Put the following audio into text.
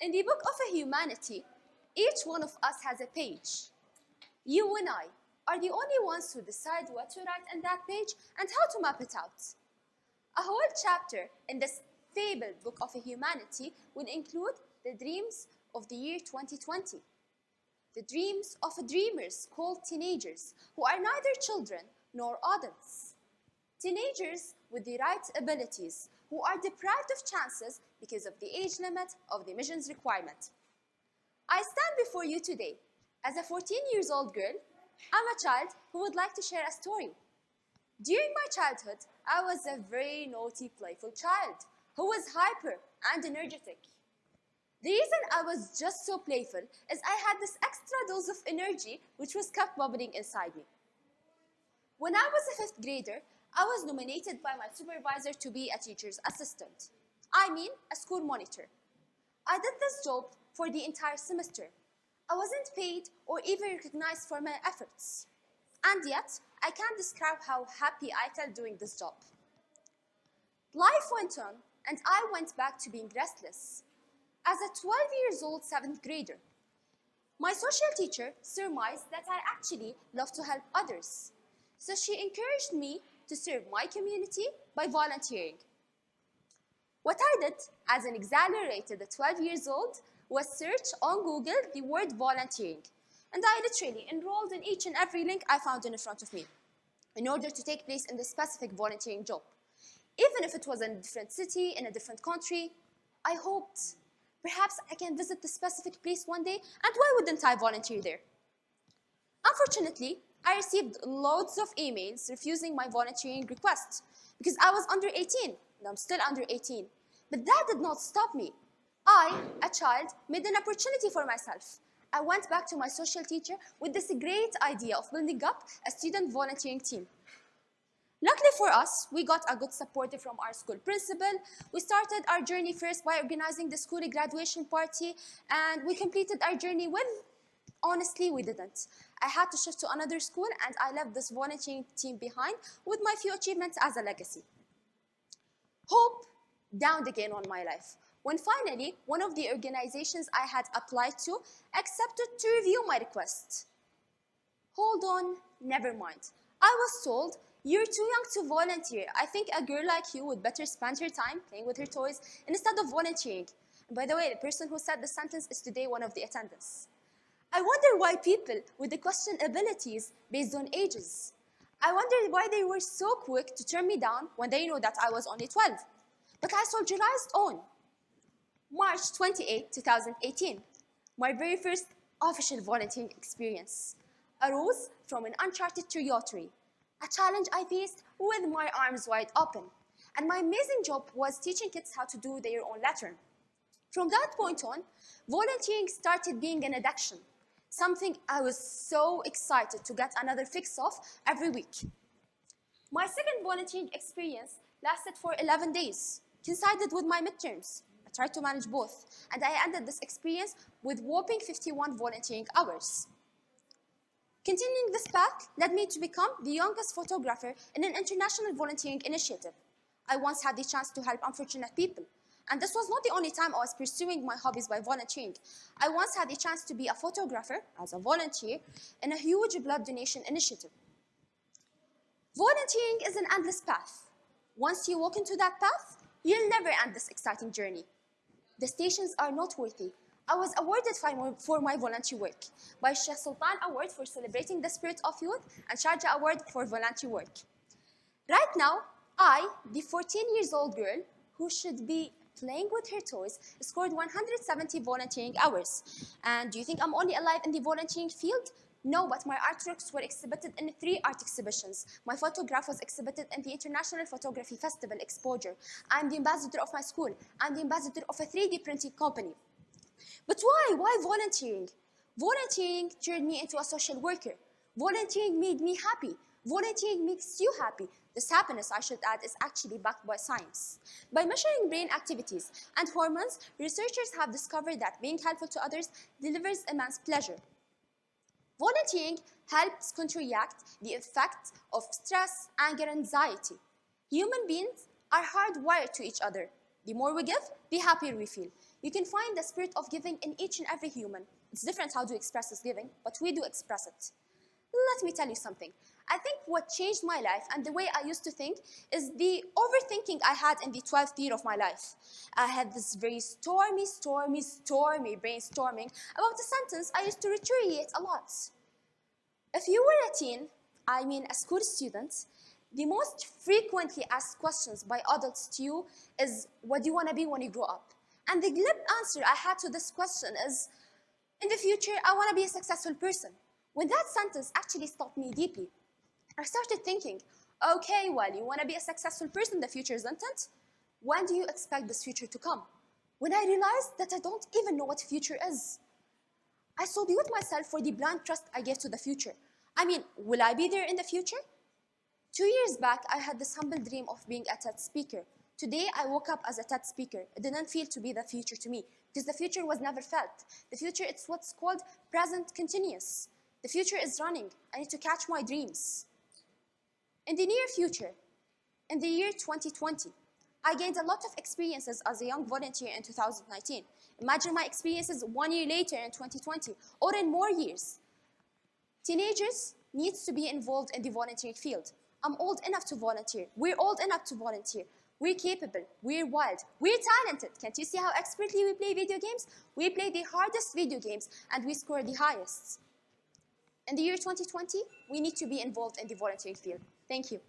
In the book of a humanity, each one of us has a page. You and I are the only ones who decide what to write on that page and how to map it out. A whole chapter in this fabled book of a humanity will include the dreams of the year 2020. The dreams of dreamers called teenagers who are neither children nor adults. Teenagers with the right abilities who are deprived of chances because of the age limit of the mission's requirement. I stand before you today as a 14-year-old girl. I'm a child who would like to share a story. During my childhood, I was a very naughty, playful child who was hyper and energetic. The reason I was just so playful is I had this extra dose of energy which was kept bubbling inside me. When I was a 5th grader, I was nominated by my supervisor to be a teacher's assistant. I mean, a school monitor. I did this job for the entire semester. I wasn't paid or even recognized for my efforts. And yet, I can't describe how happy I felt doing this job. Life went on, and I went back to being restless. As a 12-year-old 7th grader, my social teacher surmised that I actually love to help others. So she encouraged me to serve my community by volunteering. What I did as an exaggerated 12-year-old was search on Google the word volunteering, and I literally enrolled in each and every link I found in front of me in order to take place in this specific volunteering job. Even if it was in a different city, in a different country, I hoped perhaps I can visit the specific place one day, and why wouldn't I volunteer there? Unfortunately, I received loads of emails refusing my volunteering request because I was under 18, and I'm still under 18. But that did not stop me. I, a child, made an opportunity for myself. I went back to my social teacher with this great idea of building up a student volunteering team. Luckily for us, we got a good support from our school principal. We started our journey first by organizing the school graduation party, and we completed our journey with, honestly, we didn't. I had to shift to another school, and I left this volunteering team behind with my few achievements as a legacy. Hope downed again on my life, when finally one of the organizations I had applied to accepted to review my request. Hold on, never mind. I was told, "You're too young to volunteer. I think a girl like you would better spend her time playing with her toys instead of volunteering." And by the way, the person who said the sentence is today one of the attendants. I wonder why people would question abilities based on ages. I wondered why they were so quick to turn me down when they knew that I was only 12. But I soldierized on. March 28, 2018, my very first official volunteering experience arose from an uncharted territory, a challenge I faced with my arms wide open. And my amazing job was teaching kids how to do their own lettering. From that point on, volunteering started being an addiction, something I was so excited to get another fix of every week. My second volunteering experience lasted for 11 days, coincided with my midterms. I tried to manage both, and I ended this experience with whopping 51 volunteering hours. Continuing this path led me to become the youngest photographer in an international volunteering initiative. I once had the chance to help unfortunate people, and this was not the only time I was pursuing my hobbies by volunteering. I once had the chance to be a photographer as a volunteer in a huge blood donation initiative. Volunteering is an endless path. Once you walk into that path, you'll never end this exciting journey. The stations are noteworthy. I was awarded for my volunteer work by Sheikh Sultan Award for celebrating the spirit of youth and Sharjah Award for volunteer work. Right now, I, the 14-year-old girl who should be playing with her toys, scored 170 volunteering hours. And do you think I'm only alive in the volunteering field? No, but my artworks were exhibited in 3 art exhibitions. My photograph was exhibited in the International Photography Festival Exposure. I'm the ambassador of my school. I'm the ambassador of a 3D printing company. But why? Why volunteering? Volunteering turned me into a social worker. Volunteering made me happy. Volunteering makes you happy. This happiness, I should add, is actually backed by science. By measuring brain activities and hormones, researchers have discovered that being helpful to others delivers immense pleasure. Volunteering helps counteract the effects of stress, anger, and anxiety. Human beings are hardwired to each other. The more we give, the happier we feel. You can find the spirit of giving in each and every human. It's different how to express this giving, but we do express it. Let me tell you something. I think what changed my life and the way I used to think is the overthinking I had in the 12th year of my life. I had this very stormy brainstorming about a sentence I used to reiterate a lot. If you were a teen, I mean a school student, the most frequently asked questions by adults to you is, what do you want to be when you grow up? And the glib answer I had to this question is, in the future, I want to be a successful person. When that sentence actually stopped me deeply, I started thinking, okay, well, you want to be a successful person, the future isn't it? When do you expect this future to come? When I realized that I don't even know what future is, I salute myself for the blind trust I gave to the future. I mean, will I be there in the future? 2 years back, I had this humble dream of being a TED speaker. Today, I woke up as a TED speaker. It didn't feel to be the future to me, because the future was never felt. The future, it's what's called present continuous. The future is running. I need to catch my dreams. In the near future, in the year 2020, I gained a lot of experiences as a young volunteer in 2019. Imagine my experiences 1 year later in 2020, or in more years. Teenagers need to be involved in the volunteering field. I'm old enough to volunteer. We're old enough to volunteer. We're capable. We're wild. We're talented. Can't you see how expertly we play video games? We play the hardest video games, and we score the highest. In the year 2020, we need to be involved in the volunteering field. Thank you.